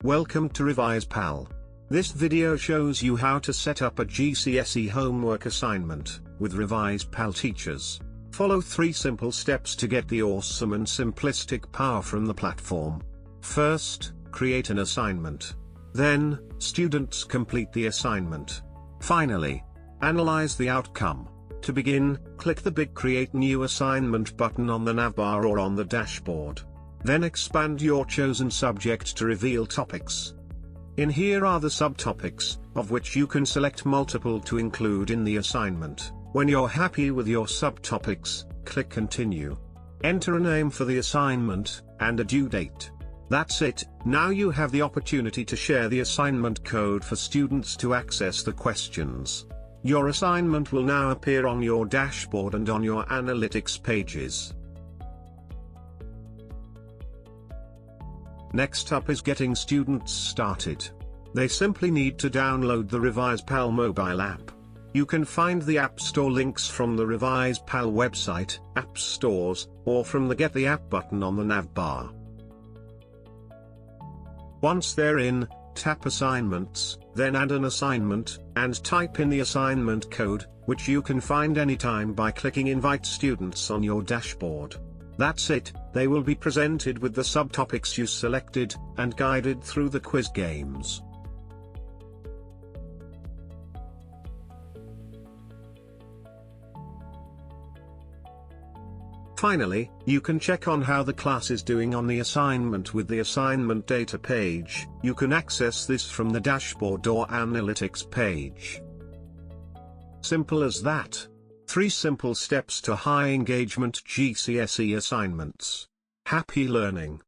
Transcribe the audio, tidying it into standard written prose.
Welcome to RevisePal. This video shows you how to set up a GCSE homework assignment with RevisePal Teachers. Follow 3 simple steps to get the awesome and simplistic power from the platform. First, create an assignment. Then, students complete the assignment. Finally, analyze the outcome. To begin, click the big Create New Assignment button on the navbar or on the dashboard. Then expand your chosen subject to reveal topics. In here are the subtopics, of which you can select multiple to include in the assignment. When you're happy with your subtopics, click Continue. Enter a name for the assignment, and a due date. That's it. Now you have the opportunity to share the assignment code for students to access the questions. Your assignment will now appear on your dashboard and on your analytics pages. Next up is getting students started. They simply need to download the RevisePal mobile app. You can find the App Store links from the RevisePal website, App Stores, or from the Get the App button on the navbar. Once they're in, tap Assignments, then add an assignment, and type in the assignment code, which you can find anytime by clicking Invite Students on your dashboard. That's it, they will be presented with the subtopics you selected, and guided through the quiz games. Finally, you can check on how the class is doing on the assignment with the assignment data page. You can access this from the dashboard or analytics page. Simple as that. 3 simple steps to high engagement GCSE assignments. Happy learning!